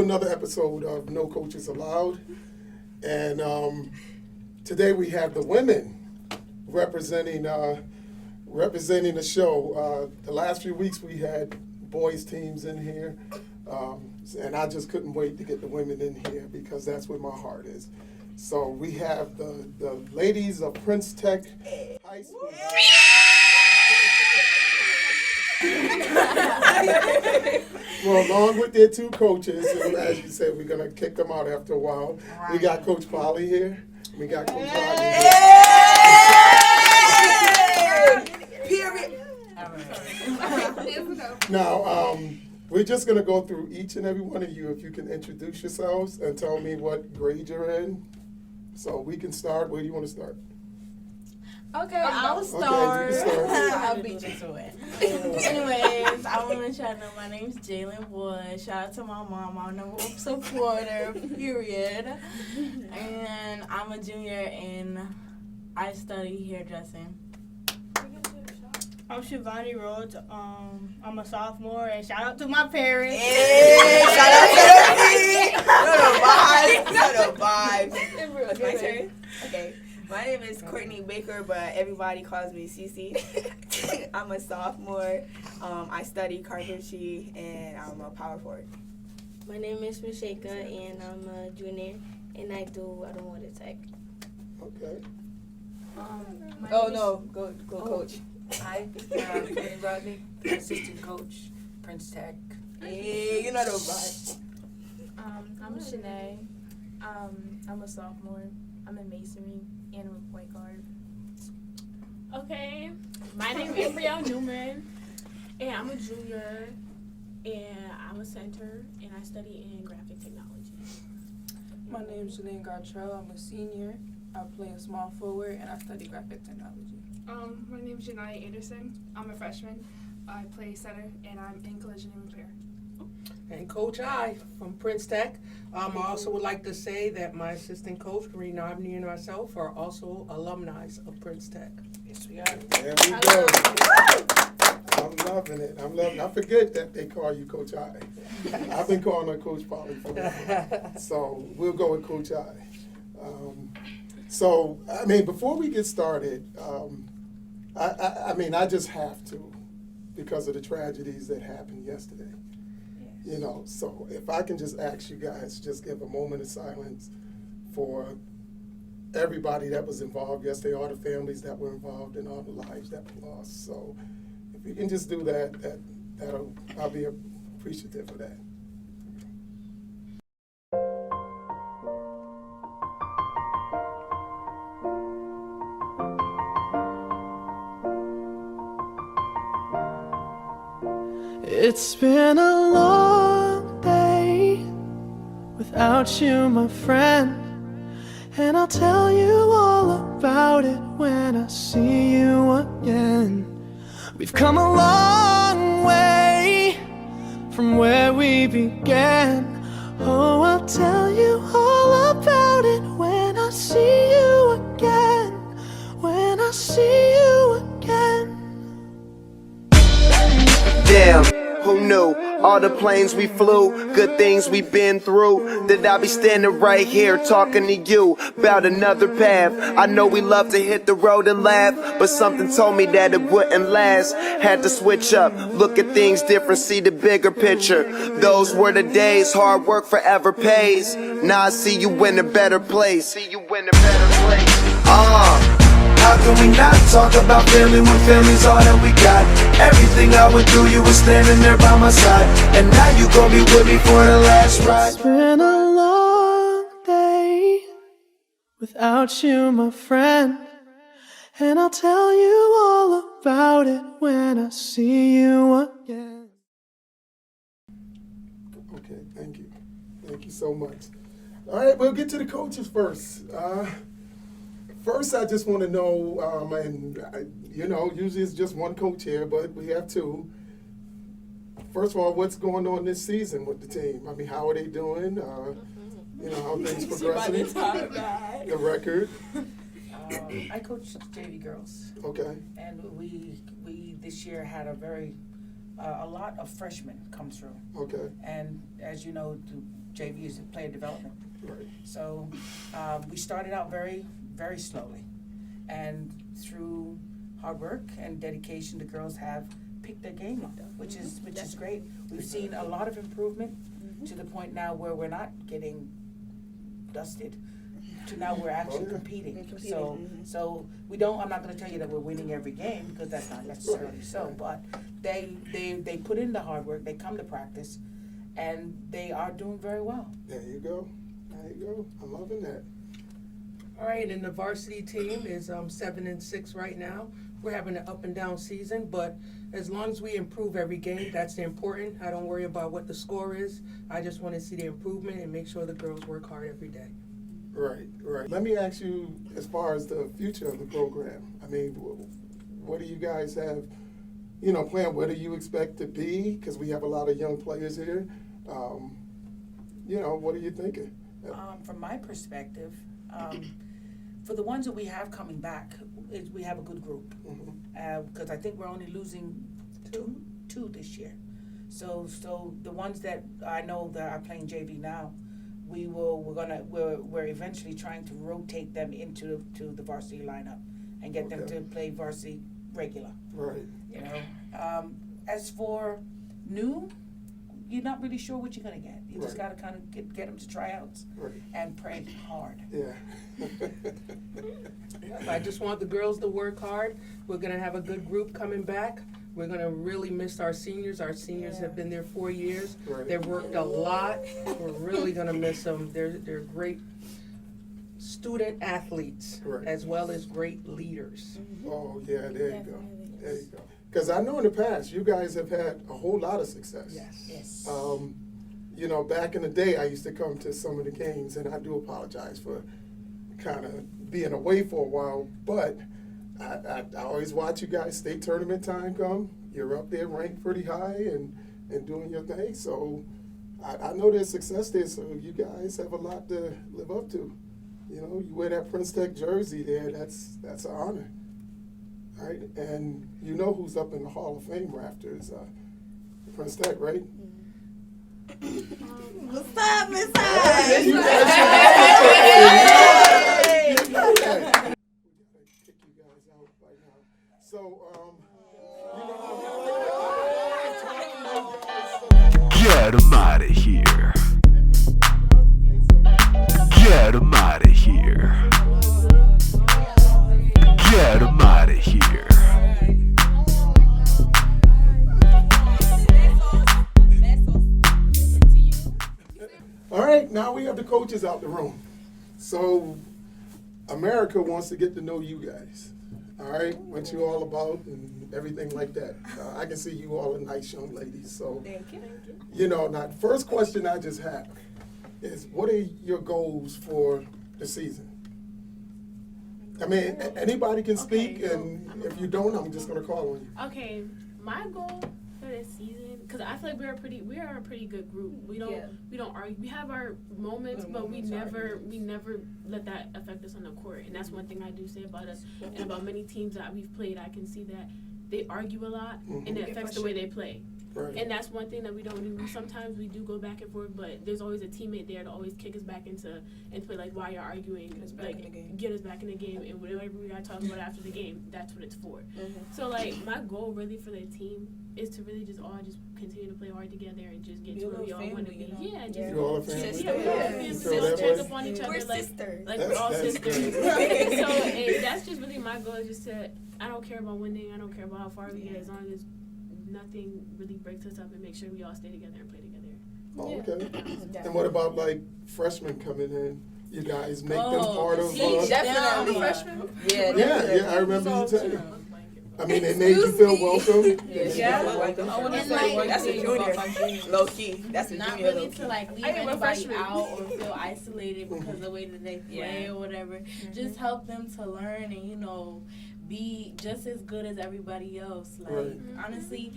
another episode of No Coaches Allowed. And today we have the women representing the show. The last few weeks we had boys teams in here. And I just couldn't wait to get the women in here because that's where my heart is. So we have the ladies of Prince Tech High School. Well, along with their two coaches, and as you said, we're going to kick them out after a while. Right. We got Coach Polly here. We got Coach Rodney here. Period. Now, we're just going to go through each and every one of you. If you can introduce yourselves and tell me what grade you're in. So we can start. Where do you want to start? Okay, I'll start. Okay, you can start. I'll beat you to it. Anyways, I want to let y'all know my name's Jalen Wood. Shout out to my mom, my number one supporter, period. And I'm a junior and I study hairdressing. I'm Shivani Rhodes. I'm a sophomore, and shout out to my parents. Hey, shout out to the vibes. It's my turn. Okay. My name is Courtney Baker, but everybody calls me Cece. I'm a sophomore. I study carpentry, and I'm a power forward. My name is Masheka, and I'm a junior, and I do automotive tech. Okay. Go coach. Hi, Courtney Rodney, assistant coach, Prince Tech. Yeah, you know the vibe. I'm Shanae. I'm a sophomore. I'm in masonry and I'm a point guard. Okay, my name is Brielle Newman, and I'm a junior, and I'm a center, and I study in graphic technology. My name is Janine Gartrell. I'm a senior. I play a small forward, and I study graphic technology. My name is Janaya Anderson. I'm a freshman. I play center and I'm in collision and repair. And Coach I from Prince Tech. I also would like to say that my assistant coach, Green Abney, and myself are also alumni of Prince Tech. Yes, we are. There we go. I'm loving it. I forget that they call you Coach I. I've been calling her Coach Polly for a while. So we'll go with Coach I. Before we get started, I just have to, because of the tragedies that happened yesterday. You know, so if I can just ask you guys, just give a moment of silence for everybody that was involved yesterday, all the families that were involved, and all the lives that were lost. So if you can just do that, I'll be appreciative of that. It's been a long day without you, my friend, and I'll tell you all about it when I see you again. We've come a long way from where we began. Oh, I'll tell you all about it when I see you again. When I see you again. Damn, who knew? All the planes we flew, good things we've been through. That I'll be standing right here talking to you about another path. I know we love to hit the road and laugh, but something told me that it wouldn't last. Had to switch up, look at things different, see the bigger picture. Those were the days, hard work forever pays. Now I see you in a better place. How can we not talk about family when family's all that we got? Everything I went through, you were standing there by my side, and now you gon' be with me for the last ride. It's been a long day without you, my friend, and I'll tell you all about it when I see you again. Okay, thank you. Thank you so much. All right, we'll get to the coaches first. First, I just want to know, usually it's just one coach here, but we have two. First of all, what's going on this season with the team? I mean, how are they doing? How things progressing? The record. I coach JV girls. Okay. And we this year had a lot of freshmen come through. Okay. And as you know, JV is player development. Right. So we started out very, very slowly. And through hard work and dedication, the girls have picked their game up, which is great. We've seen a lot of improvement to the point now where we're not getting dusted, to now we're actually competing. So we don't, I'm not gonna tell you that we're winning every game, because that's not necessarily so, but they put in the hard work, they come to practice, and they are doing very well. There you go. There you go. I'm loving that. All right, and the varsity team is 7-6 right now. We're having an up and down season, but as long as we improve every game, that's important. I don't worry about what the score is. I just want to see the improvement and make sure the girls work hard every day. Right, right. Let me ask you, as far as the future of the program, I mean, what do you guys have, planned? Where do you expect to be? Because we have a lot of young players here. What are you thinking? From my perspective, for the ones that we have coming back, we have a good group. Because I think we're only losing two this year. So the ones that I know that are playing JV now, we're eventually trying to rotate them into the varsity lineup and get them to play varsity regular. Right. As for new, you're not really sure what you're gonna get. You just gotta kind of get them to tryouts and pray hard. Yeah. I just want the girls to work hard. We're gonna have a good group coming back. We're gonna really miss our seniors. Our seniors have been there 4 years. Right. They've worked a lot. We're really gonna miss them. They're great student athletes as well as great leaders. Oh, yeah, there you go. There you go. Because I know in the past, you guys have had a whole lot of success. Yes. Back in the day, I used to come to some of the games, and I do apologize for kind of being away for a while, but I always watch you guys. State tournament time come, you're up there ranked pretty high and doing your thing. So I know there's success there, so you guys have a lot to live up to. You wear that Prince Tech jersey there, that's an honor. Right? And you know who's up in the Hall of Fame rafters, Prince Tech, right? What's up, Miss Hey, you guys should know that. We gotta kick you guys out right now. So, Get him out of here. Get him out of here. Get him out of here. all right, now we have the coaches out the room. So, America wants to get to know you guys. All right, what you all about and everything like that. I can see you all are nice young ladies. So, now the first question I just have is, what are your goals for the season? I mean, anybody can speak, and if you don't, I'm just gonna call on you. Okay, my goal for this season, because I feel like we are a pretty good group. We don't argue. We have our moments, but we never let that affect us on the court. And that's one thing I do say about us and about many teams that we've played. I can see that they argue a lot, and it affects the way they play. Right. And that's one thing that we don't do. Sometimes we do go back and forth, but there's always a teammate there to always kick us back into play, like, why you're arguing, get us back in the game, and whatever we gotta talk about after the game, that's what it's for. So, like, my goal really for the team is to really just all just continue to play hard together and just get to where we all want to be. Yeah, just You all a family? check up on each other, We're like sisters. we're all That's sisters. good. So, and that's just really my goal. Is just to, I don't care about winning. I don't care about how far we get, as long as nothing really breaks us up, and make sure we all stay together and play together. Oh, okay. And what about like freshmen coming in? You guys make them part of. Definitely. Freshmen? Yeah. I remember you telling. I mean, they made you feel welcome. Yeah. And like, That's a junior. Low key. That's a not junior. really Low key. to like leave I am a anybody freshman. out or feel isolated because of the way that they play or whatever. Just help them to learn and be just as good as everybody else. Like honestly,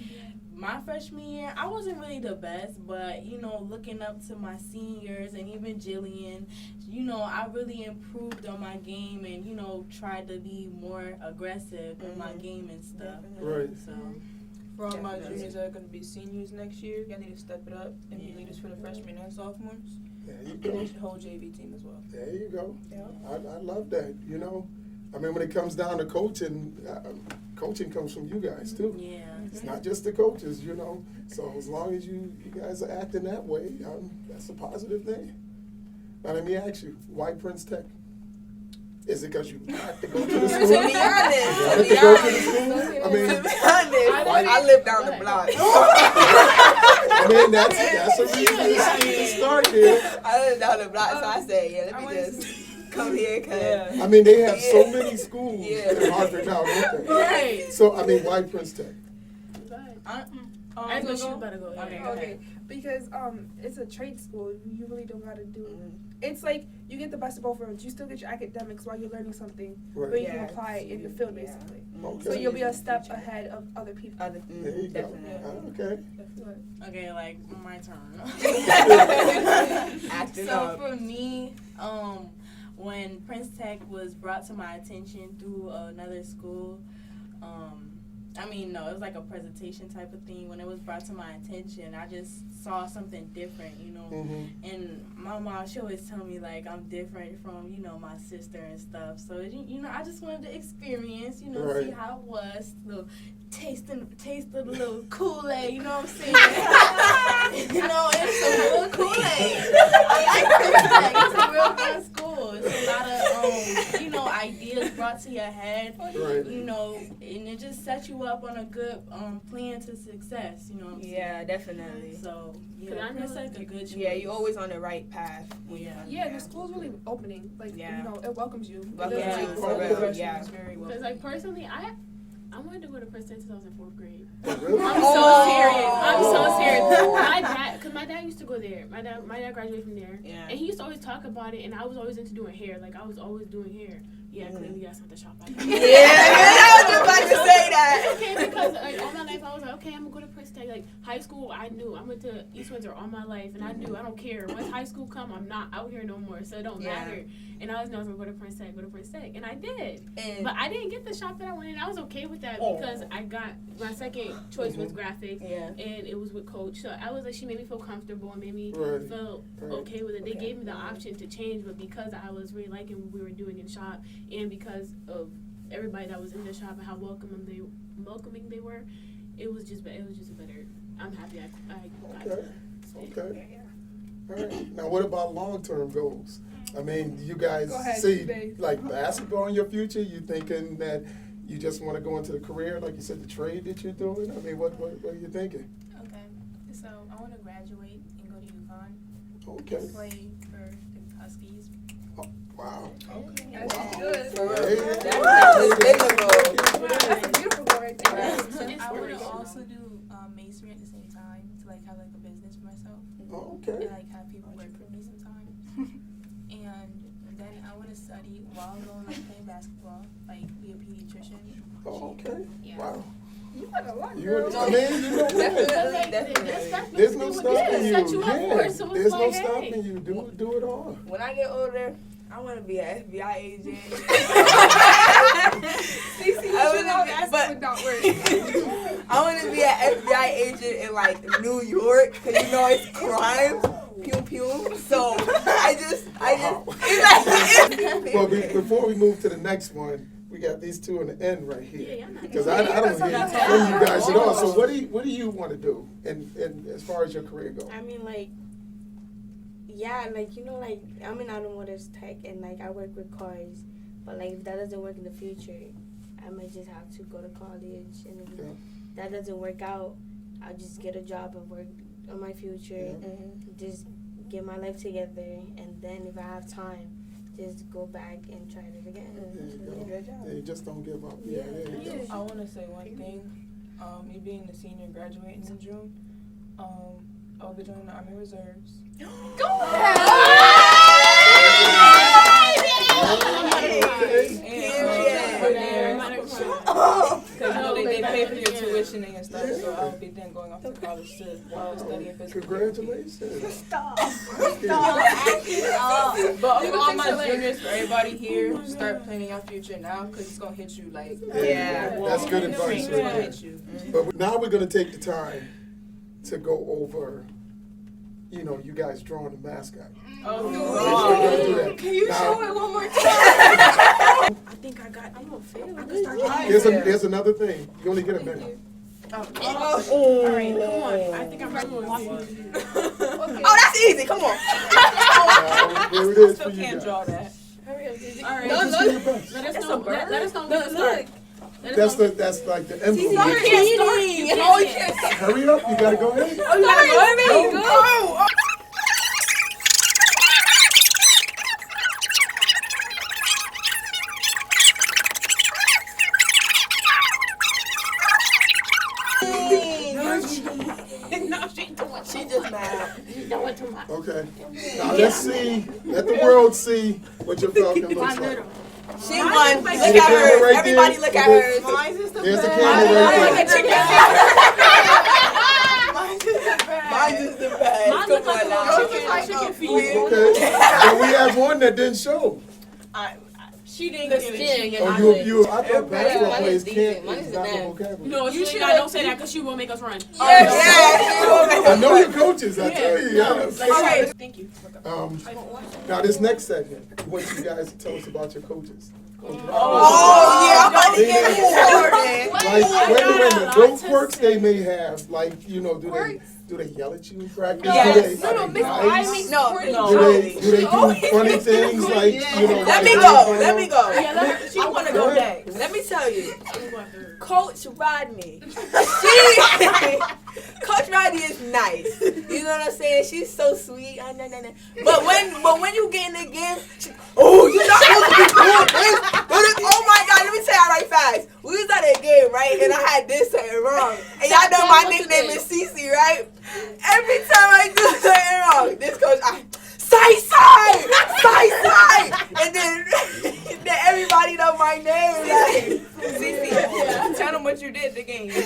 my freshman year, I wasn't really the best, but looking up to my seniors and even Jillian, I really improved on my game and tried to be more aggressive in my game and stuff. Right. So For all my Definitely. juniors that are going to be seniors next year, y'all need to step it up and be leaders for the freshmen and sophomores. There you And go. they should hold JV team as well. There you go. Yeah. I love that. You know, I mean, when it comes down to coaching, coaching comes from you guys too. Yeah. It's not just the coaches, you know. So as long as you guys are acting that way, that's a positive thing. Now let me ask you, why Prince Tech? Is it because you have to go to the school? To be honest, You have to go to the school? I mean, to be honest, I live down the block. I mean that's a reason to start here. I live down the block, so I said, yeah, let me just come here, cause I mean, they have so many schools Yeah. in Hartford now, don't they? Right. So I mean, why Prince Tech? I know she better go. Okay, Yeah. go Okay, ahead. because it's a trade school. You really don't gotta do. It's like you get the best of both worlds. You still get your academics while you're learning something, Right. but you can Yeah. apply it in the field basically. Okay. So you'll be a step ahead of other people. There you go. Definitely. Okay. Okay, like my turn. Acting So up. for me, when Prince Tech was brought to my attention through another school, I mean, no, it was like a presentation type of thing. When it was brought to my attention, I just saw something different, you know. And my mom, she always tell me, like, I'm different from, you know, my sister and stuff. So, you know, I just wanted to experience, you know, Right. see how it was, little taste of the little Kool-Aid, you know what I'm saying? You know, it's a real Kool-Aid. I like Prince Tech. It's a real fun school. It's a lot of, you know, ideas brought to your head, Right. you know, and it just sets you up on a good plan to success, you know what I'm saying? Yeah, definitely. So, 'Cause yeah, I Prince know, Tech a good choice. Yeah, you're always on the right path. When Yeah. Yeah, the school's really opening. Like Yeah. you know, it welcomes you. Welcomes It doesn't you, take for all the real, freshmen. yeah. It's very Because welcoming. like personally, I wanted to go to Prince Tech since I was in 4th grade. Really? I'm Oh. so serious. I'm so Oh. serious. Cause my dad used to go there. My dad graduated from there, Yeah. and he used to always talk about it. And I was always into doing hair. Like I was always doing hair. Yeah, clearly that's not the shop. I Yeah, I was just about to say that. Okay, because like all my life I was like, okay, I'm gonna go to Prince Tech. Like high school, I knew I went to East Windsor all my life, and I knew I don't care. Once high school come, I'm not out here no more, so it don't Yeah. matter. And I always know I was gonna go to Prince Tech, and I did. And But I didn't get the shop that I wanted. And I was okay with that because I got my second choice was graphics, yeah. and it was with Coach. So I was like, she made me feel comfortable and made me Right. feel Right. okay with it. They Okay. gave me the option to change, but because I was really liking what we were doing in shop, and because of everybody that was in the shop and how welcoming they were, it was just a better. I'm happy I got Okay. to Okay. All right. Now, what about long-term goals? I mean, you guys Go ahead, see Dave. like basketball in your future. You thinking that you just want to go into the career, like you said, the trade that you're doing? I mean, what are you thinking? Okay, so I want to graduate and go to UConn. Okay. Play for the Huskies. Wow. That's good. For real. Hey. That's biblical. That's a beautiful goal right there. I want to also do masonry at the same time to like have like a business for myself Okay. and like have people work for me sometimes. And then I want to study while I'm going like playing basketball, like be a pediatrician. Oh, okay. Yeah. Wow. You got a lot, You, girl. I mean, you know what? Definitely. There's no stopping you. Set you up Yeah. for it, so it's There's no like, hey. stopping you. Do it all. When I get older, I want to be an FBI agent. I want to be an FBI agent in like New York because you know it's crime, pew pew. So I just. Well, before we move to the next one, we got these two in the end right here. Because I don't hear from you guys at all. So what do you want to do in as far as your career goes? I mean, like, yeah, like, you know, like, I'm in automotive tech and, like, I work with cars. But, like, if that doesn't work in the future, I might just have to go to college. And if that doesn't work out, I'll just get a job and work on my future. Just get my life together. And then if I have time, just go back and try it again. There you go. Yeah, you just don't give up. Yeah, there you go. I want to say one thing. Me being a senior graduating in June, I'll be joining the Army Reserves. Because they pay for your tuition and your stuff, so I'll be then going off to college to study physical. Congratulations. But all my juniors, for everybody here, start planning your future now, because it's going to hit you like. Yeah. That's good advice It's right going to there. hit you. But now we're gonna take the time to go over, you know, you guys drawing the mascot. Oh, We're gonna do that. Can you Now, show it one more time? I think I got. I'm gonna fail. I can start. There's another thing. You only get a minute. All right, come on. I think I'm ready. Oh, that's easy. Come on. There it is for Still you can't guys. draw that. All right. Just do your best. Let us know. Let us know when to start. That's like the envelope. Oh, you can't. Hurry up, you gotta go ahead. Oh, you gotta go. Go. She just mad. Okay. Now let's see. Let the world see what your Falcon looks like. She won. Look See the at camera hers. right Everybody there? look at hers. There's the camera right there. Mine is the best. Mine looks like a chicken feet. Okay. But we have one that didn't show. She didn't get it. Oh, you. I thought basketball Mine players is decent. can't. Mine It's is not bad. the vocabulary. No, you should not. Don't say that because she will make us run. I know your coaches. I tell you. Yes. Okay. Thank you. Now this next segment, I want you guys to tell us about your coaches. Oh, yeah, I'm about to get you started. Like, wait a minute. Those quirks they may have, like, you know, do they yell at you in practice? Yes. Do they, are they nice? No. Do they do funny things like, you know? Let me like go. they- Let me go. She I want to go next. Let me tell you. Coach Rodney. Coach Rodney is nice. You know what I'm saying? She's so sweet. But when you get in the game, you're not supposed to be doing this. Oh my God, let me tell you right fast. We was at a game, right? And I had this something wrong. And y'all know my nickname is Cece, right? Every time I do something wrong, this coach, side, and then everybody know my name. Like, Cece. Tell them what you did the game. She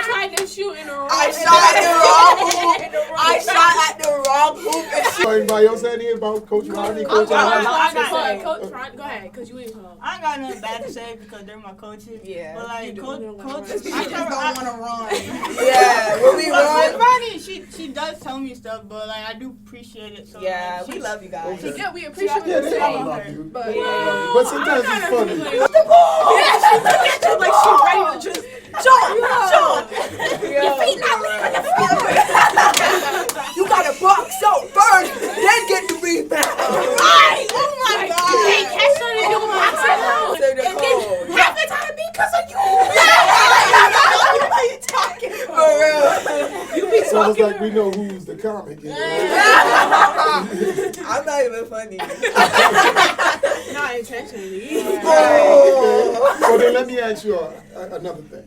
tried to shoot in the wrong. I shot at the wrong hoop. I shot at the wrong hoop. And she, Anybody else say anything about Coach Rodney? Coach Rodney? Coach Ron, go ahead, because you ain't called. I ain't got nothing bad to say because they're my coaches. Yeah. But like, coach, I I just don't want to run. yeah, when we But run. Rodney, she does tell me stuff, but like I do appreciate it. So Yeah, like, we love you guys. Okay. Yeah, we appreciate Yeah, what they you all say. love you. But But sometimes it's funny. The ball. Yeah, she look at you like she ready to just jump. Your feet not leaving the floor. You gotta box out first, then get the rebound. Right. Oh my God. You can't catch her and do boxing. And then half the time because of you. What are you talking for real? You be It's almost like we know who's the comic. You know? I'm not even funny. Not intentionally. Well, then let me ask you another thing.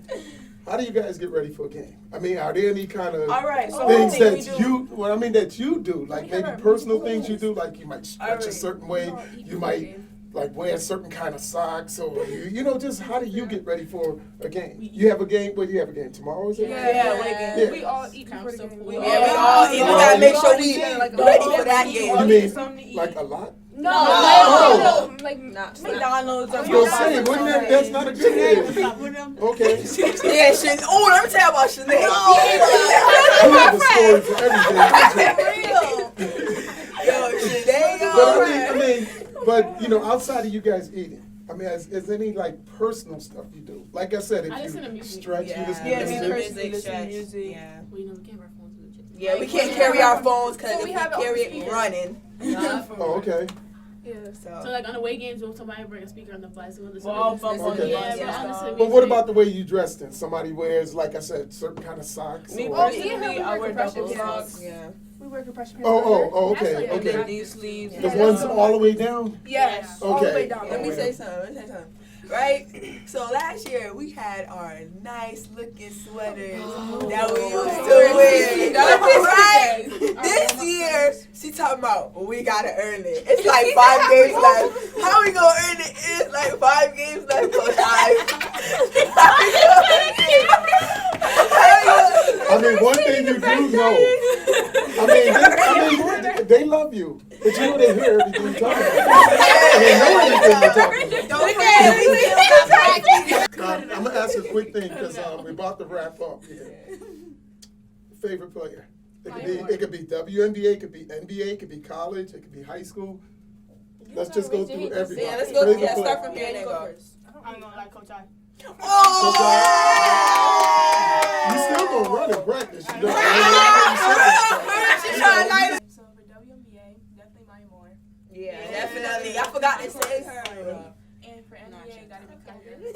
How do you guys get ready for a game? I mean, are there any kind of all right, so things one thing we that do- that you do, like maybe personal things you do, like you might stretch a certain way, you might like wear a certain kind of socks, or you know, just how do you get ready for a game? You have a game. Well, you have a game tomorrow, is it? Yeah. We all eat before the game. We all eat. We gotta make sure we ready for that game. You mean like a lot? No, like McDonald's. I was gonna say, wouldn't that's not a good game? Okay. Yeah, Chanel. Oh, let me tell you about Chanel. You have a story for everything. Yo, Chanel. But I mean, but you know, outside of you guys eating, I mean, is any like personal stuff you do? Like I said, I listen to if you music. stretch, you listen Yeah, to me music. personally listen to music. Yeah. Well, you know, we can't wear phones in the gym. Yeah, we can't carry our phones because So if we we have it on carry it speaker. running. Oh, okay. Yeah. So like on away games, when somebody bring a speaker on the bus, we'll listen Well, to music. okay. Yeah, but I listen to But music. what about the way you dress then? Somebody wears, like I said, certain kind of socks. Me or- personally, I wear double socks. Yeah. We wear compression pants. Oh, okay, And then okay. these sleeves. The ones all the way down? Yes. All the way Okay. down. Let me say something. Right? So last year we had our nice looking sweaters that we used to wear. Right? This year, she talking about we gotta earn it. It's like 5 games left. How we gonna earn it? It's like 5 games left for I mean, one thing you do know. I mean, they love you. But you know they hear everything you're talking about. They know everything you're talking about. Don't forget, we still got practice. I'm gonna ask a quick thing because we're about to wrap up here. Favorite player? It could be WNBA, it could be NBA, it could be college, it could be high school. Let's just go through everybody. Yeah, let's go. Favorite Yeah, player. start from here and then go. I'm gonna like Coach I. You still gonna run in practice? You don't. So for WNBA, definitely Maya Moore. Yeah, definitely. I forgot to say her. And for NBA, gotta be Kyrie.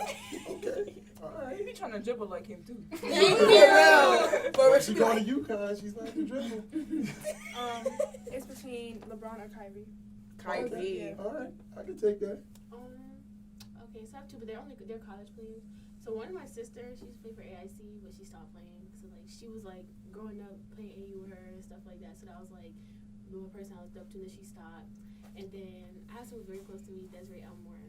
Okay. All right. You be trying to dribble like him too. For real. But she going to UConn. She's not the dribble. It's between LeBron or Kyrie. Kyrie. All right. I can take that. Okay, so I have two, but they're college players. So one of my sisters, she used to play for AIC, but she stopped playing. So like she was like growing up playing AU with her and stuff like that. So that was like the one person I looked up to. That she stopped. And then I have someone very close to me, Desiree Elmore,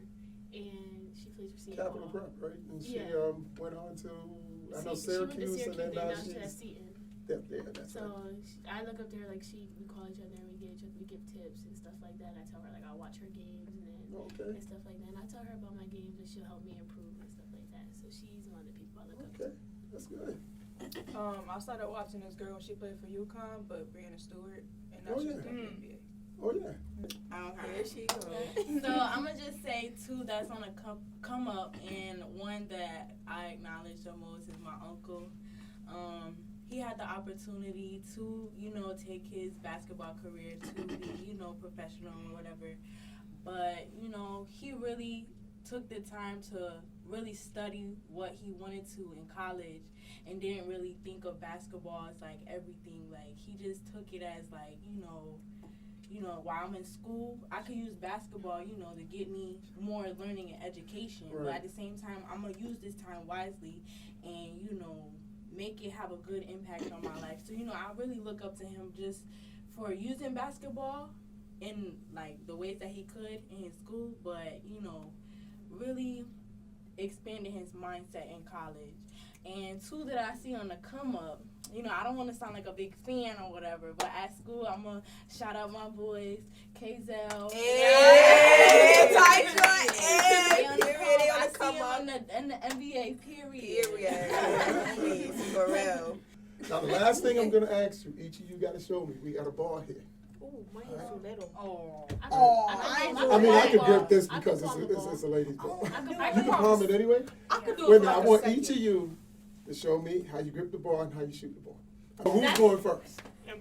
and she plays for Seton Capital Hall. Prep, right? And she Yeah. Went on to I know She went to Syracuse, and then now she's at she's Seton. that's So right. I look up to her like we call each other and we give tips and stuff like that. I tell her like I'll watch her games and Okay. stuff like that. And I tell her about my games and she'll help me improve and stuff like that. So she's one of the people I look up to. Okay, that's good. I started watching this girl. She played for UConn, but Brianna Stewart, and now Oh, she's yeah. WNBA. Oh yeah. Here she goes. So I'm gonna just say two that's on a come up, and one that I acknowledge the most is my uncle. He had the opportunity to, take his basketball career to be, professional or whatever. But, he really took the time to really study what he wanted to in college and didn't really think of basketball as like everything. Like he just took it as like, while I'm in school, I could use basketball, to get me more learning and education. Right. But at the same time, I'm going to use this time wisely and, make it have a good impact on my life. So, I really look up to him just for using basketball in, like, the ways that he could in his school, but, really expanding his mindset in college. And two that I see on the come up, I don't want to sound like a big fan or whatever, but at school, I'm going to shout out my boys, Kazel. Hey, Tytra, They on the hey, come up. In the NBA, period. Period. For real. Now the last thing I'm gonna ask you, each of you got to show me. We got a ball here. Ooh, mine is so little. I mean, I could grip this because it's a ladies' ball. You can palm it anyway. I could do Wait a it minute, I for like want a each of second. you to show me how you grip the ball and how you shoot the ball. Who's going first? Yeah.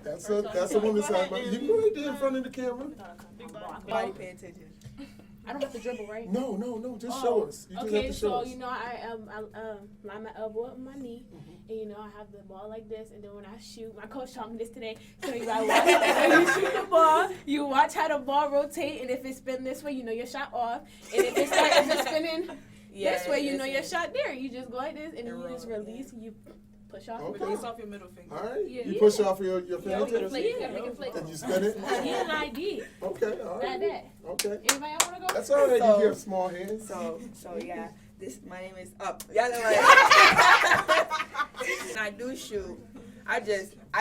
That's a woman's side. You can go right there in front of the camera. Body pay attention. I don't have to dribble, right? No, just show us. You just have Okay, to show so us. I line my elbow up my knee, and I have the ball like this, and then when I shoot, my coach taught me this today. So you gotta watch when you shoot the ball. You watch how the ball rotate, and if it's spin this way, your shot off, and if it's spinning this way, your shot there. You just go like this, and then you just release, and you push off. Okay. Release off your middle finger. All right. Yeah. You push off your Yeah, fingertips make it flick. and you spin it. Yeah, and I did. Okay. All Like right. that. Okay. Anybody else wanna go? That's all right. So- You have small hands. So yeah, my name is Up. Y'all know what? And I do shoot. I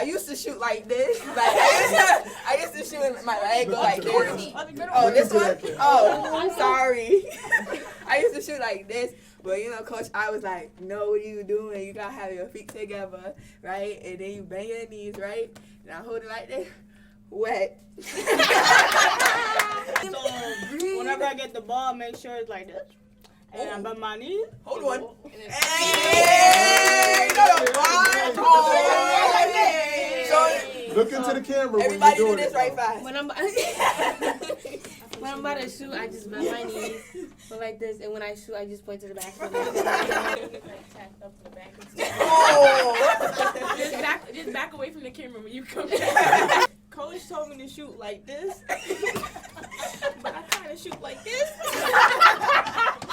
used to shoot like this. Like I used to shoot and my leg go like this. Oh, this one? Oh, I'm sorry. I used to shoot like this. But Coach, I was like, no, what are you doing? You gotta have your feet together, right? And then you bang your knees, right? And I hold it like this. Wet. So whenever I get the ball, make sure it's like this. And I bend my knee. Hold on. Hey! So, Look into the camera everybody when do you're doing this right it. fast. When I'm about to shoot, I just bend my knees, go like this, and when I shoot, I just point to the back. Just back away from the camera when you come. Coach told me to shoot like this, but I kind of shoot like this.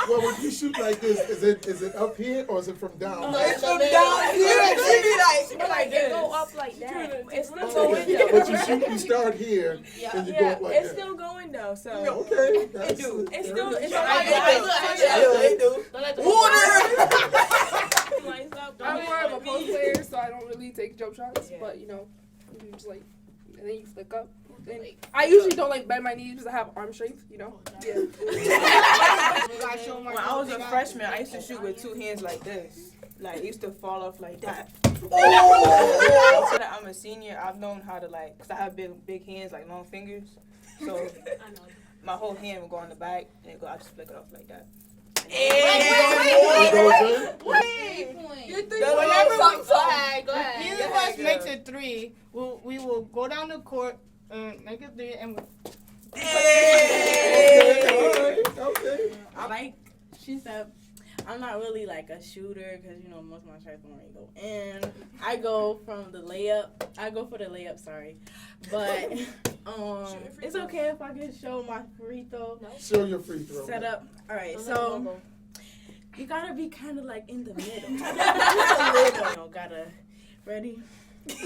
Well, when you shoot like this, is it up here or is it from down? It's from down here. She be like It go up like that. It's still Okay. going though. But you start here and you go up like It's that. still going though. So Okay. it's still it's very still it's good. still They do. Don't let the Water. I'm more of a post player, so I don't really take jump shots. But you know, you just like, and then you flick up. And I usually don't like bend my knees because I have arm strength. You know. Yeah. When I was a freshman, I used to shoot with two hands like this. Like, it used to fall off like that. Oh! So that I'm a senior, I've known how to like, cause I have big hands, like long fingers. So my whole hand will go on the back and I just flick it off like that. Wait. Go ahead. Neither of us makes it 3. We will go down the court and make it 3 and Okay. Like she said, I'm not really like a shooter because you know most of my shots don't really go in. I go for the layup, sorry. But it's okay if I can show my free throw. Show your free throw. Set up. All right, so you gotta be kind of like in the middle. Gotta ready. 1,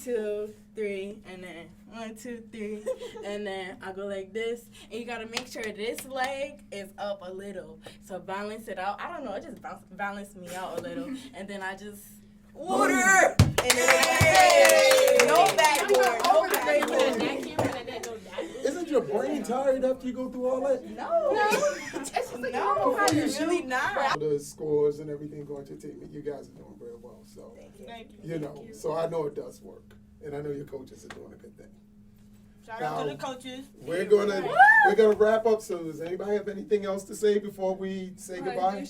2, 3, and then 1, 2, 3, and then I go like this, and you gotta make sure this leg is up a little, so balance it out. I don't know, it just balance me out a little, and then I just water, and then no backboard. Isn't your brain tired after you go through all that? No, it's really not. The scores and everything going to entertainment, you guys are doing very well. So, Thank you know, so I know it does work, and I know your coaches are doing a good thing. Shout out to the coaches. We're gonna wrap up. So, does anybody have anything else to say before we say goodbye?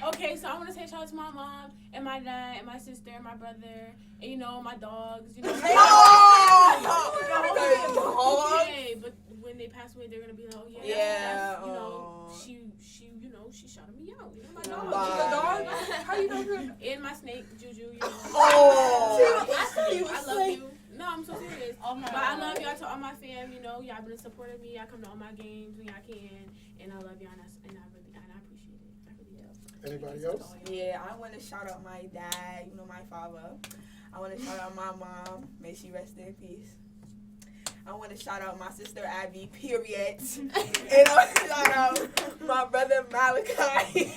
Okay, so I want to say shout out to my mom and my dad and my sister and my brother and you know my dogs. You know. Yeah, but when they pass away, they're gonna be like, oh yeah. You know, she shouted me out. You know, my dog. Bye. She's a dog. How you know her? And my snake, Juju. You know. I love you. No, I'm so serious. But I love y'all to all my fam. You know, y'all been supporting me. Y'all come to all my games when y'all can, and I love y'all, and I appreciate it. I really do. Anybody else? Yeah, I want to shout out my dad. You know, my father. I want to shout out my mom. May she rest in peace. I want to shout out my sister Abby, period. And I want to shout out my brother Malachi.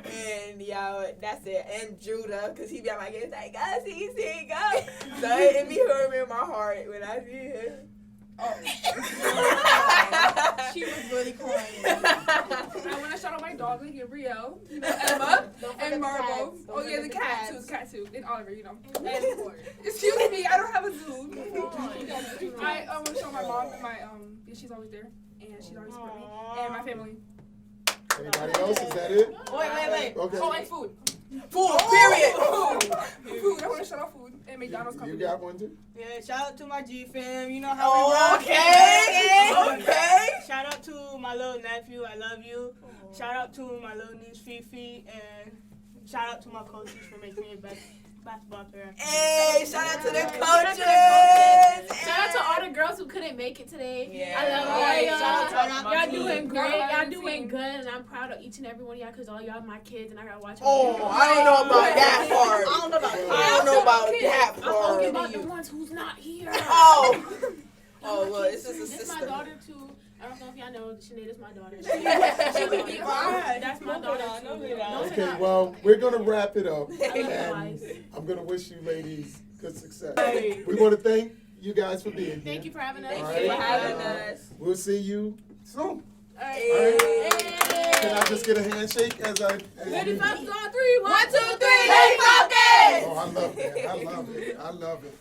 And yo, that's it. And Judah, because he be at my games like, go, see, go. So it be hurt in my heart when I see him. She was really crying. I want to shout out my dog, like Gabrielle, you know, Emma, and Marble. Oh yeah, the cat too, and Oliver, you know. And excuse me, I don't have a zoo. I want to shout out my mom and my she's always there, and she's always supporting me, and my family. Anybody else? Is that it? Wait. Okay. Oh, and food. Period. Food. I want to shout out food and McDonald's company. You got one too? Yeah, shout out to my G fam. You know how we rock. Okay. Shout out to my little nephew. I love you. Shout out to my little niece Fifi, and shout out to my coaches for making me a best basketball player. Hey, shout out to the coaches. Shout out to all the girls who couldn't make it today. Yeah. I love all y'all. Y'all doing great. Y'all doing team. good, and I'm proud of each and every one of y'all because all y'all my kids, and I gotta watch. Oh, I don't know about that part. I don't know about that I'm part. talking about the ones who's not here. Oh, well, this is a This sister. my daughter too. I don't know if y'all know Sinead is my daughter. That's my daughter too. Okay, well, we're going to wrap it up. And I'm going to wish you ladies good success. We want to thank you guys for being here. Thank you for having us. All Thank you for having right. us. We'll see you soon. All right. Hey. Can I just get a handshake as I... Ready, 5, 3, 1, 2, 3. Lady Falcons! Oh, I love that. I love it.